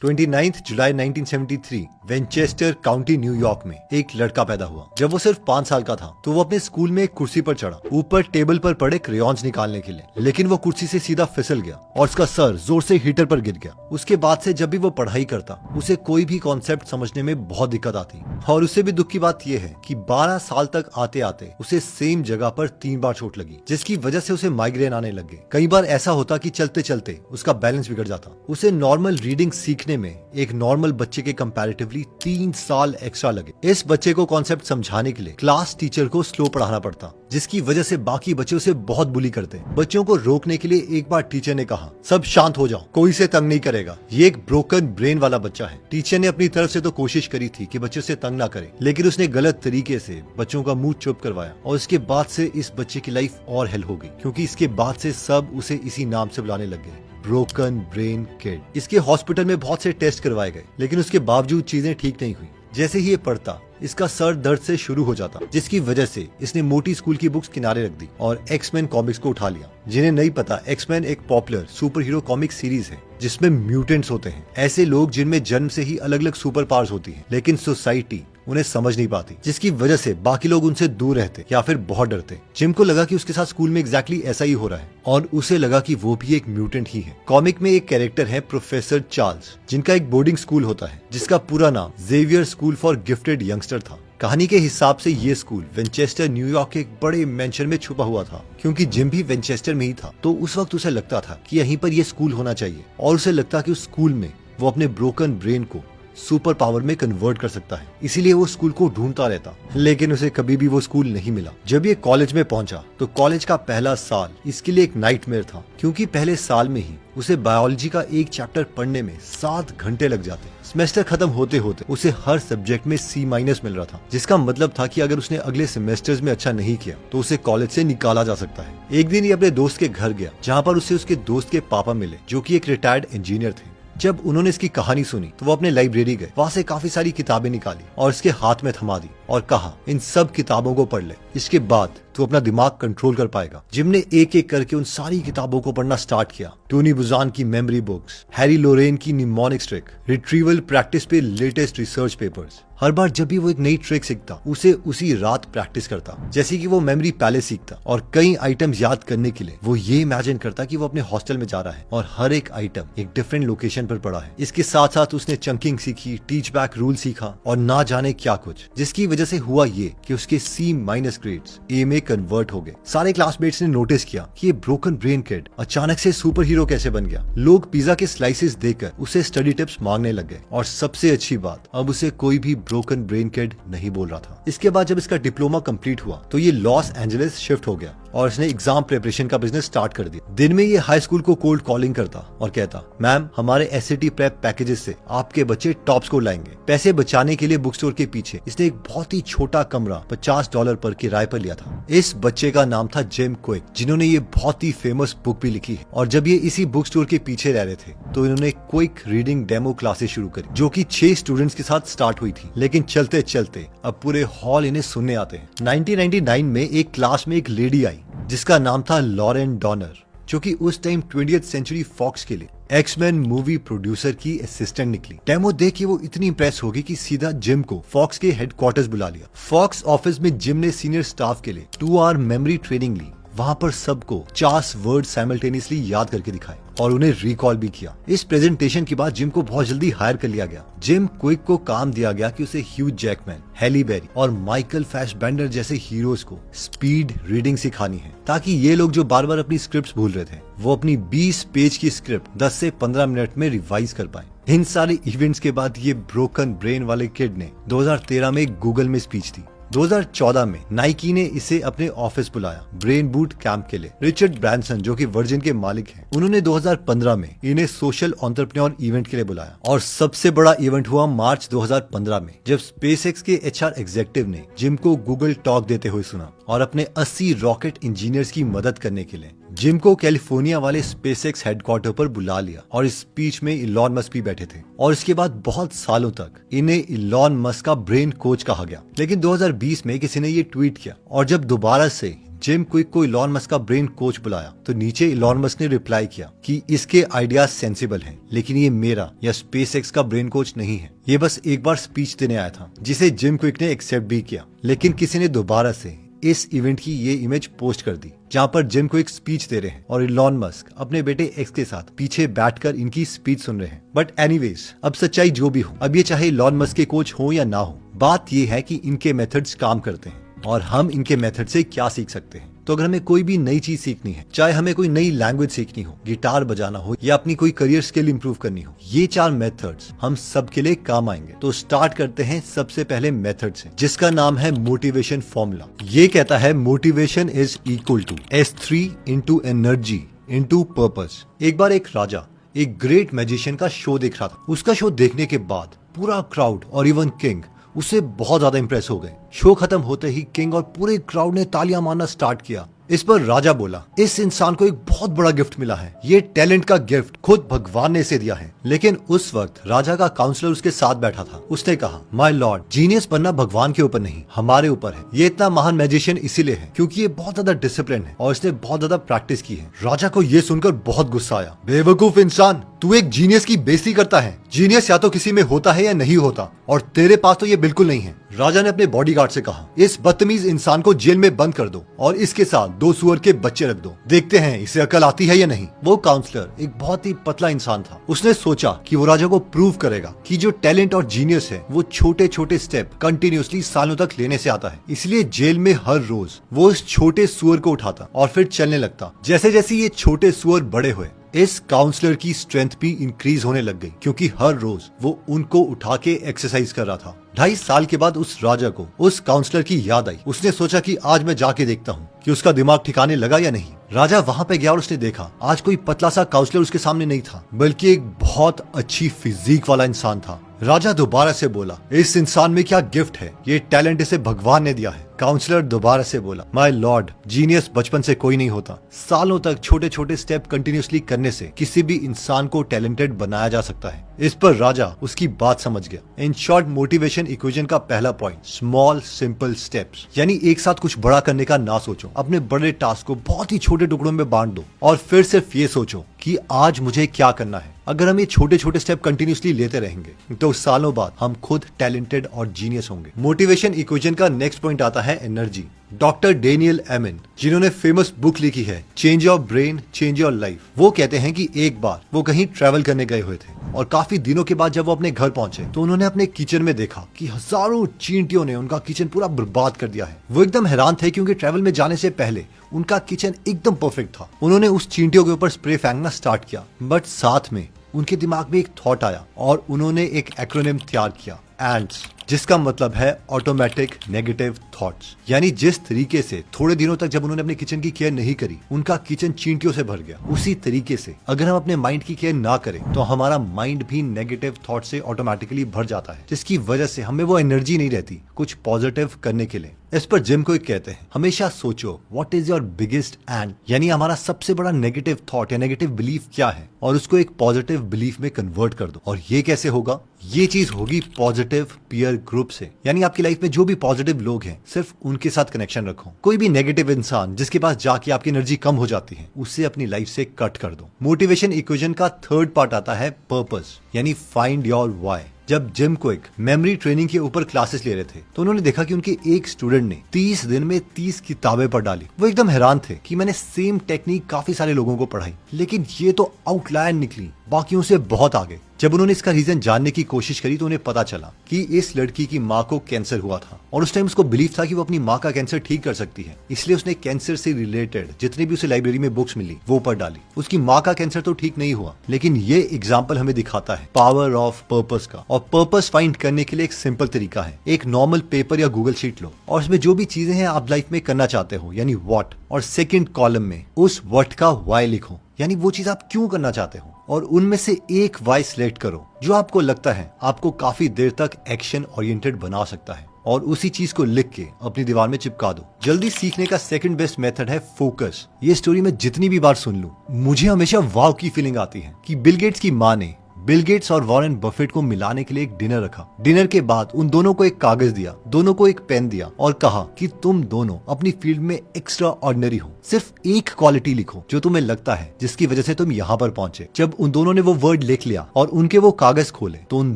29 जुलाई 1973 Winchester county New York में एक लड़का पैदा हुआ। जब वो सिर्फ 5 साल का था तो वो अपने स्कूल में एक कुर्सी पर चढ़ा, ऊपर टेबल पर पड़े क्रेयॉन्स निकालने के लिए, लेकिन वो कुर्सी से सीधा फिसल गया और उसका सर जोर से हीटर पर गिर गया। उसके बाद से जब भी वो पढ़ाई करता उसे कोई भी कॉन्सेप्ट समझने में बहुत दिक्कत आती, और उससे भी दुख की बात यह है कि 12 साल तक आते आते उसे सेम जगह पर 3 बार चोट लगी, जिसकी वजह से उसे माइग्रेन आने लग गए। कई बार ऐसा होता कि चलते चलते उसका बैलेंस बिगड़ जाता। उसे नॉर्मल रीडिंग सीखने में एक नॉर्मल बच्चे के कंपैरेटिवली 3 साल एक्स्ट्रा लगे। इस बच्चे को कॉन्सेप्ट समझाने के लिए क्लास टीचर को स्लो पढ़ाना पड़ता, जिसकी वजह से बाकी बच्चे उसे बहुत बुली करते। बच्चों को रोकने के लिए एक बार टीचर ने कहा, सब शांत हो जाओ, कोई से तंग नहीं करेगा, ये एक ब्रोकन ब्रेन वाला बच्चा है। टीचर ने अपनी तरफ से तो कोशिश करी थी कि बच्चे से तंग ना करे, लेकिन उसने गलत तरीके से बच्चों का मुंह चुप करवाया, और इसके बाद से इस बच्चे की लाइफ और हेल हो गई, क्योंकि इसके बाद से सब उसे इसी नाम से बुलाने लग गए, ब्रोकन ब्रेन किड। इसके हॉस्पिटल में बहुत से टेस्ट करवाए गए, लेकिन उसके बावजूद चीजें ठीक नहीं हुई। जैसे ही ये पढ़ता इसका सर दर्द से शुरू हो जाता, जिसकी वजह से इसने मोटी स्कूल की बुक्स किनारे रख दी और एक्समैन कॉमिक्स को उठा लिया। जिन्हें नहीं पता, एक्समैन एक popular super hero comic series है जिसमें म्यूटेंट्स होते हैं, ऐसे लोग जिनमें जन्म से ही अलग अलग सुपर पावर्स होती है, लेकिन सोसाइटी उन्हें समझ नहीं पाती, जिसकी वजह से बाकी लोग उनसे दूर रहते या फिर बहुत डरते। जिम को लगा कि उसके साथ स्कूल में एग्जैक्टली ऐसा ही हो रहा है, और उसे लगा कि वो भी एक म्यूटेंट ही है। कॉमिक में एक कैरेक्टर है प्रोफेसर चार्ल्स, जिनका एक बोर्डिंग स्कूल होता है जिसका पूरा नाम Xavier school for gifted youngster था। कहानी के हिसाब से ये स्कूल वेंचेस्टर न्यूयॉर्क के एक बड़े मेंशन में छुपा हुआ था। क्योंकि जिम भी वेंचेस्टर में ही था, तो उस वक्त उसे लगता था कि यहीं पर ये स्कूल होना चाहिए, और उसे लगता कि उस स्कूल में वो अपने ब्रोकन ब्रेन को सुपर पावर में कन्वर्ट कर सकता है। इसीलिए वो स्कूल को ढूंढता रहता, लेकिन उसे कभी भी वो स्कूल नहीं मिला। जब ये कॉलेज में पहुंचा तो कॉलेज का पहला साल इसके लिए एक नाइटमेयर था, क्योंकि पहले साल में ही उसे बायोलॉजी का एक चैप्टर पढ़ने में 7 घंटे लग जाते। सेमेस्टर खत्म होते होते उसे हर सब्जेक्ट में C- मिल रहा था, जिसका मतलब था कि अगर उसने अगले सेमेस्टर्स में अच्छा नहीं किया तो उसे कॉलेज से निकाला जा सकता है। एक दिन ये अपने दोस्त के घर गया, जहाँ पर उसे उसके दोस्त के पापा मिले, जो कि एक रिटायर्ड इंजीनियर थे। जब उन्होंने इसकी कहानी सुनी तो वो अपने लाइब्रेरी गए, वहाँ से काफी सारी किताबें निकाली और इसके हाथ में थमा दी और कहा, इन सब किताबों को पढ़ ले, इसके बाद तू अपना दिमाग कंट्रोल कर पाएगा। जिम ने एक एक करके उन सारी किताबों को पढ़ना स्टार्ट किया। टोनी बुजान की मेमोरी बुक्स, हैरी लोरेन की निमोनिक्स ट्रिक, रिट्रीवल प्रैक्टिस पे लेटेस्ट रिसर्च पेपर्स। हर बार जब भी वो एक नई ट्रिक सीखता उसे उसी रात प्रैक्टिस करता, जैसे कि वो मेमोरी पैलेस सीखता, और कई आइटम्स याद करने के लिए वो ये इमेजिन करता कि वो अपने हॉस्टल में जा रहा है और हर एक आइटम एक डिफरेंट लोकेशन पर पड़ा है। इसके साथ साथ उसने चंकिंग सीखी, टीच बैक रूल सीखा और ना जाने क्या कुछ, जिसकी वजह से हुआ ये कि उसके C- ग्रेड्स A में कन्वर्ट हो गए। सारे क्लासमेट्स ने नोटिस किया कि ये ब्रोकन ब्रेन किड अचानक से सुपर हीरो कैसे बन गया। लोग पिज्जा के स्लाइसेस देकर उसे स्टडी टिप्स मांगने लग गए, और सबसे अच्छी बात, अब उसे कोई भी ब्रोकन ब्रेन किड नहीं बोल रहा था। इसके बाद जब इसका डिप्लोमा कंप्लीट हुआ तो ये लॉस एंजलिस शिफ्ट हो गया और इसने एग्जाम प्रिपरेशन का बिजनेस स्टार्ट कर दिया। दिन में ये हाई स्कूल को कोल्ड कॉलिंग करता और कहता, मैम हमारे SAT प्रेप पैकेजेस से आपके बच्चे टॉप स्कोर लाएंगे। पैसे बचाने के लिए बुक स्टोर के पीछे इसने एक बहुत ही छोटा कमरा $50 पर किराए पर लिया था। इस बच्चे का नाम था जिम क्विक, जिन्होंने ये बहुत ही फेमस बुक भी लिखी है। और जब ये इसी बुक स्टोर के पीछे रह रहे थे तो इन्होंने क्विक रीडिंग डेमो क्लासेस शुरू करी, जो कि 6 स्टूडेंट्स के साथ स्टार्ट हुई थी, लेकिन चलते चलते अब पूरे हॉल इन्हें सुनने आते हैं। 1999 में एक क्लास में एक लेडी आई जिसका नाम था लॉरेन डॉनर, जो कि उस टाइम 20th सेंचुरी फॉक्स के लिए एक्समैन मूवी प्रोड्यूसर की असिस्टेंट निकली। डेमो देख के वो इतनी इंप्रेस हो गई कि सीधा जिम को फॉक्स के हेडक्वार्टर्स बुला लिया। फॉक्स ऑफिस में जिम ने सीनियर स्टाफ के लिए 2 आवर मेमोरी ट्रेनिंग ली। वहाँ पर सबको 50 वर्ड साइमल्टेनियसली याद करके दिखाए और उन्हें रिकॉल भी किया। इस प्रेजेंटेशन के बाद जिम को बहुत जल्दी हायर कर लिया गया। जिम क्विक को काम दिया गया कि उसे ह्यू जैकमैन, हैली बेरी और माइकल फैसबेंडर जैसे हीरोज को स्पीड रीडिंग सिखानी है, ताकि ये लोग जो बार बार अपनी स्क्रिप्ट्स भूल रहे थे वो अपनी 20 पेज की स्क्रिप्ट 10 से 15 मिनट में रिवाइज कर पाए। इन सारे इवेंट्स के बाद ये ब्रोकन ब्रेन वाले किड ने 2013 में गूगल में स्पीच दी। 2014 में नाइकी ने इसे अपने ऑफिस बुलाया ब्रेन बूट कैंप के लिए। रिचर्ड ब्रांसन, जो कि वर्जिन के मालिक हैं, उन्होंने 2015 में इन्हें सोशल एंटरप्रेन्योर इवेंट के लिए बुलाया। और सबसे बड़ा इवेंट हुआ मार्च 2015 में, जब स्पेसएक्स के HR एग्जीक्यूटिव ने जिम को गूगल टॉक देते हुए सुना और अपने 80 रॉकेट इंजीनियर्स की मदद करने के लिए जिम को कैलिफोर्निया वाले स्पेसएक्स हेडक्वार्टर पर बुला लिया। और इस स्पीच में इलॉन मस्क भी बैठे थे, और इसके बाद बहुत सालों तक इन्हें इलॉन मस्क का ब्रेन कोच कहा गया। लेकिन 2020 में किसी ने ये ट्वीट किया, और जब दोबारा से जिम क्विक को इलॉन मस्क का ब्रेन कोच बुलाया तो नीचे इलॉन मस्क ने रिप्लाई किया कि इसके आइडियाज सेंसिबल हैं, लेकिन ये मेरा या स्पेसएक्स का ब्रेन कोच नहीं है। ये बस एक बार स्पीच देने आया था, जिसे जिम क्विक ने एक्सेप्ट भी किया। लेकिन किसी ने दोबारा से इस इवेंट की ये इमेज पोस्ट कर दी जहाँ पर जिम क्विक स्पीच दे रहे हैं और इलॉन मस्क अपने बेटे एक्स के साथ पीछे बैठकर इनकी स्पीच सुन रहे हैं। बट एनीवेज, अब सच्चाई जो भी हो, अब ये चाहे इलॉन मस्क के कोच हो या ना हो, बात ये है कि इनके मेथड्स काम करते हैं और हम इनके मेथड से क्या सीख सकते हैं। तो अगर हमें कोई भी नई चीज सीखनी है, चाहे हमें कोई नई लैंग्वेज सीखनी हो, गिटार बजाना हो या अपनी कोई करियर स्किल इंप्रूव करनी हो, ये 4 मेथड्स हम सबके लिए काम आएंगे। तो स्टार्ट करते हैं सबसे पहले मेथड से, जिसका नाम है मोटिवेशन फॉर्मूला। ये कहता है motivation is equal to S3 into energy into purpose. एक बार एक राजा एक ग्रेट मैजिशियन का शो देख रहा था। उसका शो देखने के बाद पूरा क्राउड और इवन किंग उससे बहुत ज्यादा इंप्रेस हो गए। शो खत्म होते ही किंग और पूरे क्राउड ने तालियां मारना स्टार्ट किया। इस पर राजा बोला, इस इंसान को एक बहुत बड़ा गिफ्ट मिला है, ये टैलेंट का गिफ्ट खुद भगवान ने इसे दिया है। लेकिन उस वक्त राजा का काउंसलर उसके साथ बैठा था। उसने कहा, माय लॉर्ड, जीनियस बनना भगवान के ऊपर नहीं, हमारे ऊपर है। ये इतना महान मैजिशियन इसीलिए है क्योंकि ये बहुत ज्यादा डिसिप्लिन है और इसने बहुत ज्यादा प्रैक्टिस की है। राजा को ये सुनकर बहुत गुस्सा आया। बेवकूफ इंसान, तू एक जीनियस की बेइज्जती करता है। जीनियस या तो किसी में होता है या नहीं होता, और तेरे पास तो ये बिल्कुल नहीं है। राजा ने अपने बॉडीगार्ड से कहा, इस बदतमीज इंसान को जेल में बंद कर दो और इसके साथ 2 सुअर के बच्चे रख दो, देखते हैं इसे अकल आती है या नहीं। वो काउंसलर एक बहुत ही पतला इंसान था। उसने सोचा कि वो राजा को प्रूव करेगा कि जो टैलेंट और जीनियस है वो छोटे छोटे स्टेप कंटिन्यूअसली सालों तक लेने से आता है। इसलिए जेल में हर रोज वो इस छोटे सुअर को उठाता और फिर चलने लगता। जैसे जैसे ये छोटे सुअर बड़े हुए, इस काउंसलर की स्ट्रेंथ भी इंक्रीज होने लग गई क्योंकि हर रोज वो उनको उठा के एक्सरसाइज कर रहा था। 2.5 साल के बाद उस राजा को उस काउंसलर की याद आई। उसने सोचा कि आज मैं जाके देखता हूँ कि उसका दिमाग ठिकाने लगा या नहीं। राजा वहाँ पे गया और उसने देखा आज कोई पतला सा काउंसलर उसके सामने नहीं था, बल्कि एक बहुत अच्छी फिजिक वाला इंसान था। राजा दोबारा से बोला, इस इंसान में क्या गिफ्ट है, ये टैलेंट इसे भगवान ने दिया है। काउंसलर दोबारा से बोला, माय लॉर्ड, जीनियस बचपन से कोई नहीं होता, सालों तक छोटे छोटे स्टेप कंटिन्यूअसली करने से किसी भी इंसान को टैलेंटेड बनाया जा सकता है। इस पर राजा उसकी बात समझ गया। इन शॉर्ट, मोटिवेशन इक्वेशन का पहला पॉइंट, स्मॉल सिंपल स्टेप्स, यानी एक साथ कुछ बड़ा करने का ना सोचो। अपने बड़े टास्क को बहुत ही छोटे टुकड़ों में बांट दो और फिर सिर्फ ये सोचो कि आज मुझे क्या करना है। अगर हम ये छोटे छोटे स्टेप कंटिन्यूअसली लेते रहेंगे तो सालों बाद हम खुद टैलेंटेड और जीनियस होंगे। मोटिवेशन इक्वेशन का नेक्स्ट पॉइंट आता है एनर्जी। डॉक्टर डेनियल एमन, जिन्होंने फेमस बुक लिखी है change your brain change your life, वो कहते हैं कि एक बार वो कहीं ट्रैवल करने गए हुए थे और काफी दिनों के बाद जब वो अपने घर पहुंचे तो उन्होंने अपने किचन में देखा कि हजारों चींटियों ने उनका किचन पूरा बर्बाद कर दिया है। वो एकदम हैरान थे क्योंकि ट्रैवल में जाने से पहले उनका किचन एकदम परफेक्ट था। उन्होंने उस चींटियों के ऊपर स्प्रे फेंकना स्टार्ट किया, बट साथ में उनके दिमाग में एक थॉट आया और उन्होंने एक एक्रोनिम तैयार किया, एंड्स, जिसका मतलब है ऑटोमेटिक नेगेटिव थॉट्स। यानी जिस तरीके से थोड़े दिनों तक जब उन्होंने अपने किचन की केयर नहीं करी उनका किचन चींटियों से भर गया, उसी तरीके से अगर हम अपने माइंड की केयर ना करें तो हमारा माइंड भी नेगेटिव थॉट से ऑटोमेटिकली भर जाता है, जिसकी वजह से हमें वो एनर्जी नहीं रहती कुछ पॉजिटिव करने के लिए। इस पर जिम क्विक कहते हैं, हमेशा सोचो what is your biggest and, यानी हमारा सबसे बड़ा नेगेटिव थॉट या नेगेटिव बिलीफ क्या है, और उसको एक पॉजिटिव बिलीफ में कन्वर्ट कर दो। और ये कैसे होगा? ये चीज होगी पॉजिटिव पीयर ग्रुप से। यानी आपकी लाइफ में जो भी पॉजिटिव लोग हैं सिर्फ उनके साथ कनेक्शन रखो। कोई भी नेगेटिव इंसान जिसके पास जाके आपकी एनर्जी कम हो जाती है उससे अपनी लाइफ से कट कर दो। मोटिवेशन इक्वेशन का थर्ड पार्ट आता है पर्पस, यानी फाइंड योर व्हाई। जब जिम क्विक मेमोरी ट्रेनिंग के ऊपर क्लासेस ले रहे थे तो उन्होंने देखा कि उनके एक स्टूडेंट ने 30 दिन में 30 किताबें पढ़ डाली। वो एकदम हैरान थे कि मैंने सेम टेक्निक काफी सारे लोगों को पढ़ाई, लेकिन ये तो आउटलायर निकली, बाकियों से बहुत आगे। जब उन्होंने इसका रीजन जानने की कोशिश करी तो उन्हें पता चला कि इस लड़की की माँ को कैंसर हुआ था और उस टाइम उसको बिलीव था कि वो अपनी माँ का कैंसर ठीक कर सकती है, इसलिए उसने कैंसर से रिलेटेड जितनी भी उसे लाइब्रेरी में बुक्स मिली वो पढ़ डाली। उसकी माँ का कैंसर तो ठीक नहीं हुआ, लेकिन ये एग्जाम्पल हमें दिखाता है पावर ऑफ पर्पस का। और पर्पस फाइंड करने के लिए एक सिंपल तरीका है, एक नॉर्मल पेपर या गूगल शीट लो और उसमें जो भी चीजें हैं आप लाइफ में करना चाहते हो यानी व्हाट, और सेकंड कॉलम में उस व्हाट का व्हाई लिखो, यानी वो चीज आप क्यों करना चाहते हो, और उनमें से एक वाई सिलेक्ट करो जो आपको लगता है आपको काफी देर तक एक्शन ओरिएंटेड बना सकता है, और उसी चीज को लिख के अपनी दीवार में चिपका दो। जल्दी सीखने का सेकंड बेस्ट मेथड है फोकस। ये स्टोरी मैं जितनी भी बार सुन लूं मुझे हमेशा वाव की फीलिंग आती है कि बिल गेट्स की माँ ने बिल गेट्स और वॉरेन बफेट को मिलाने के लिए एक डिनर रखा। डिनर के बाद उन दोनों को एक कागज दिया, दोनों को एक पेन दिया और कहा कि तुम दोनों अपनी फील्ड में एक्स्ट्रा ऑर्डिनरी हो, सिर्फ एक क्वालिटी लिखो जो तुम्हें लगता है जिसकी वजह से तुम यहाँ पर पहुंचे। जब उन दोनों ने वो वर्ड लिख लिया और उनके वो कागज खोले तो उन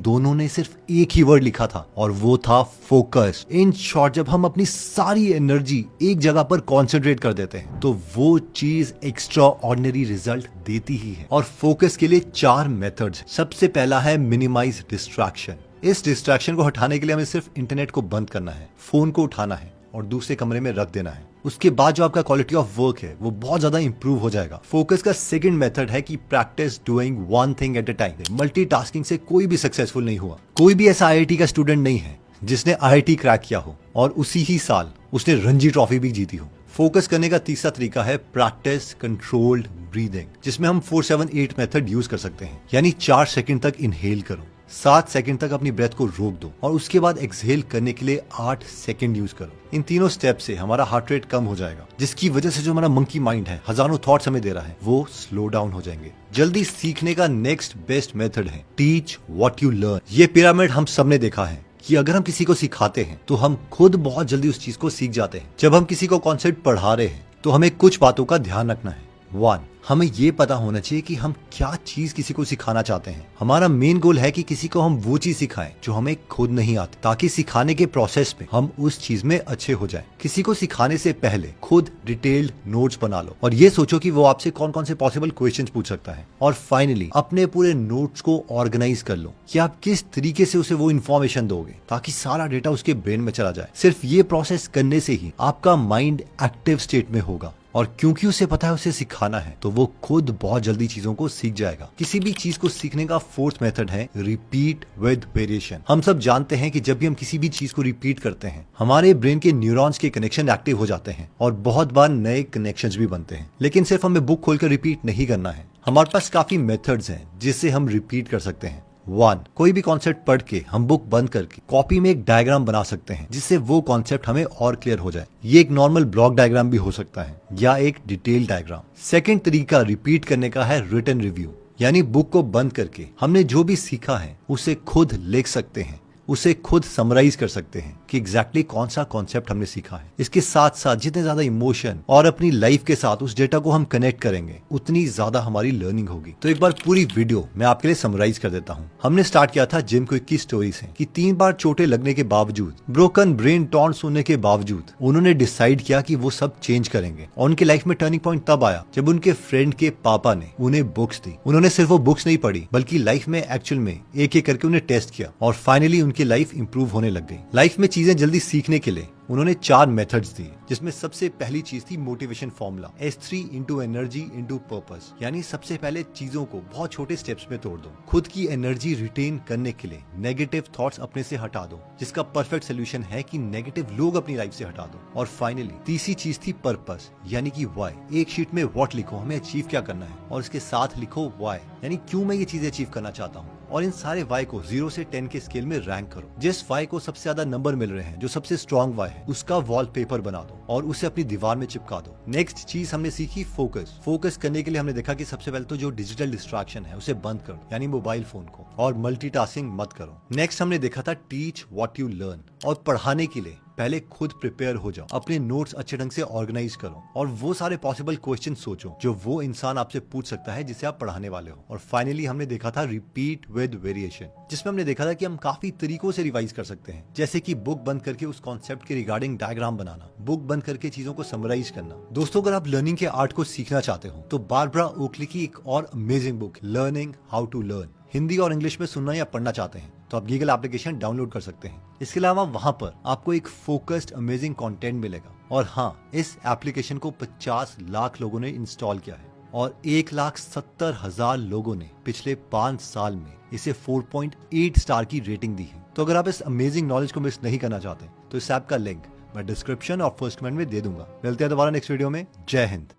दोनों ने सिर्फ एक ही वर्ड लिखा था और वो था फोकस। इन शॉर्ट, जब हम अपनी सारी एनर्जी एक जगह पर कॉन्सेंट्रेट कर देते हैं तो वो चीज एक्स्ट्रा ऑर्डिनरी रिजल्ट देती ही है। और फोकस के लिए 4 मेथड्स। सबसे पहला है मिनिमाइज डिस्ट्रैक्शन। इस डिस्ट्रैक्शन को हटाने के लिए हमें सिर्फ इंटरनेट को बंद करना है, फोन को उठाना है और दूसरे कमरे में रख देना है। उसके बाद जो आपका क्वालिटी ऑफ वर्क है वो बहुत ज्यादा इंप्रूव हो जाएगा। फोकस का सेकंड मेथड है कि practice doing one thing at a time. Multitasking से कोई भी सक्सेसफुल नहीं हुआ। कोई भी ऐसा आईआईटी का स्टूडेंट नहीं है जिसने आईआईटी क्रैक किया हो और उसी ही साल उसने रणजी ट्रॉफी भी जीती हो। फोकस करने का तीसरा तरीका है प्रैक्टिस कंट्रोल्ड ब्रीदिंग, जिसमें हम 4-7-8 मेथड यूज कर सकते हैं। यानी 4 सेकंड तक इनहेल करो, 7 सेकंड तक अपनी ब्रेथ को रोक दो और उसके बाद एक्सहेल करने के लिए 8 सेकंड यूज करो। इन तीनों स्टेप से हमारा हार्ट रेट कम हो जाएगा, जिसकी वजह से जो हमारा मंकी माइंड है हजारों थॉट्स हमें दे रहा है वो स्लो डाउन हो जाएंगे। जल्दी सीखने का नेक्स्ट बेस्ट मेथड है टीच व्हाट यू लर्न। ये पिरामिड हम सबने देखा है कि अगर हम किसी को सिखाते हैं तो हम खुद बहुत जल्दी उस चीज को सीख जाते हैं। जब हम किसी को कॉन्सेप्ट पढ़ा रहे हैं तो हमें कुछ बातों का ध्यान रखना है। 1, हमें ये पता होना चाहिए कि हम क्या चीज किसी को सिखाना चाहते हैं। हमारा मेन गोल है कि किसी को हम वो चीज सिखाएं जो हमें खुद नहीं आती, ताकि सिखाने के प्रोसेस में हम उस चीज में अच्छे हो जाएं। किसी को सिखाने से पहले खुद डिटेल्ड नोट्स बना लो और ये सोचो कि वो आपसे कौन कौन से पॉसिबल क्वेश्चंस पूछ सकता है। और फाइनली अपने पूरे नोट्स को ऑर्गेनाइज कर लो कि आप किस तरीके से उसे वो इन्फॉर्मेशन दोगे ताकि सारा डेटा उसके ब्रेन में चला जाए। सिर्फ ये प्रोसेस करने से ही आपका माइंड एक्टिव स्टेट में होगा और क्योंकि उसे पता है उसे सिखाना है तो वो खुद बहुत जल्दी चीजों को सीख जाएगा। किसी भी चीज को सीखने का फोर्थ मेथड है रिपीट विद वेरिएशन। हम सब जानते हैं कि जब भी हम किसी भी चीज को रिपीट करते हैं हमारे ब्रेन के न्यूरॉन्स के कनेक्शन एक्टिव हो जाते हैं और बहुत बार नए कनेक्शंस भी बनते हैं। लेकिन सिर्फ हमें बुक खोलकर रिपीट नहीं करना है, हमारे पास काफी मेथड्स हैं जिससे हम रिपीट कर सकते हैं। 1, कोई भी कॉन्सेप्ट पढ़ के हम बुक बंद करके कॉपी में एक डायग्राम बना सकते हैं जिससे वो कॉन्सेप्ट हमें और क्लियर हो जाए। ये एक नॉर्मल ब्लॉक डायग्राम भी हो सकता है या एक डिटेल डायग्राम। सेकंड तरीका रिपीट करने का है रिटन रिव्यू, यानी बुक को बंद करके हमने जो भी सीखा है उसे खुद लिख सकते हैं, उसे खुद समराइज कर सकते हैं कि एग्जैक्टली कौन सा कॉन्सेप्ट हमने सीखा है। इसके साथ साथ जितने ज्यादा इमोशन और अपनी लाइफ के साथ उस डेटा को हम कनेक्ट करेंगे उतनी ज्यादा हमारी लर्निंग होगी। तो एक बार पूरी वीडियो मैं आपके लिए समराइज कर देता हूँ। हमने स्टार्ट किया था जिम क्विक की स्टोरी से कि 3 बार चोटें लगने के बावजूद, ब्रोकन ब्रेन टॉन्ट्स होने के बावजूद उन्होंने डिसाइड किया कि वो सब चेंज करेंगे। और उनके लाइफ में टर्निंग पॉइंट तब आया जब उनके फ्रेंड के पापा ने उन्हें बुक्स दी। उन्होंने सिर्फ वो बुक्स नहीं पढ़ी बल्कि लाइफ में एक्चुअल में एक एक करके उन्हें टेस्ट किया और फाइनली उनकी लाइफ इंप्रूव होने लग गई। लाइफ में चीजें जल्दी सीखने के लिए उन्होंने 4 मेथड्स दिए, जिसमें सबसे पहली चीज थी motivation formula S3 into energy into purpose. यानी सबसे पहले चीजों को बहुत छोटे स्टेप्स में तोड़ दो। खुद की एनर्जी रिटेन करने के लिए नेगेटिव थॉट्स अपने से हटा दो, जिसका परफेक्ट सोल्यूशन है कि नेगेटिव लोग अपनी लाइफ से हटा दो। और फाइनली तीसरी चीज थी पर्पस, यानी कि व्हाई। एक शीट में व्हाट लिखो, हमें अचीव क्या करना है, और इसके साथ लिखो व्हाई, यानी क्यों मैं ये चीजें अचीव करना चाहता हूँ। और इन सारे वाई को 0 से 10 के स्केल में रैंक करो। जिस वाई को सबसे ज्यादा नंबर मिल रहे हैं, जो सबसे स्ट्रॉन्ग वाई है, उसका वॉलपेपर बना दो और उसे अपनी दीवार में चिपका दो। नेक्स्ट चीज हमने सीखी फोकस। फोकस करने के लिए हमने देखा कि सबसे पहले तो जो डिजिटल डिस्ट्रैक्शन है उसे बंद करो, यानी मोबाइल फोन को, और मल्टीटास्किंग मत करो। नेक्स्ट हमने देखा था टीच व्हाट यू लर्न। और पढ़ाने के लिए पहले खुद प्रिपेयर हो जाओ, अपने नोट्स अच्छे ढंग से ऑर्गेनाइज करो और वो सारे पॉसिबल क्वेश्चन सोचो जो वो इंसान आपसे पूछ सकता है जिसे आप पढ़ाने वाले हो। और फाइनली हमने देखा था रिपीट विद वेरिएशन, जिसमें हमने देखा था कि हम काफी तरीकों से रिवाइज कर सकते हैं, जैसे कि बुक बंद करके उस कॉन्सेप्ट के रिगार्डिंग डायग्राम बनाना, बुक बंद करके चीजों को समराइज करना। दोस्तों, अगर आप लर्निंग के आर्ट को सीखना चाहते हो तो बारबरा ओकली की एक और amazing book learning how to learn, Hindi और इंग्लिश में सुनना या पढ़ना चाहते हैं तो आप गूगल एप्लीकेशन डाउनलोड कर सकते हैं। इसके अलावा वहां पर आपको एक फोकस्ड अमेजिंग कंटेंट मिलेगा। और हाँ, इस एप्लीकेशन को 50 लाख लोगों ने इंस्टॉल किया है और 1,70,000 लोगों ने पिछले 5 साल में इसे 4.8 स्टार की रेटिंग दी है। तो अगर आप इस अमेजिंग नॉलेज को मिस नहीं करना चाहते तो इस ऐप का लिंक मैं डिस्क्रिप्शन और फर्स्ट कमेंट में दे दूंगा। मिलते हैं दोबारा नेक्स्ट वीडियो में। जय हिंद।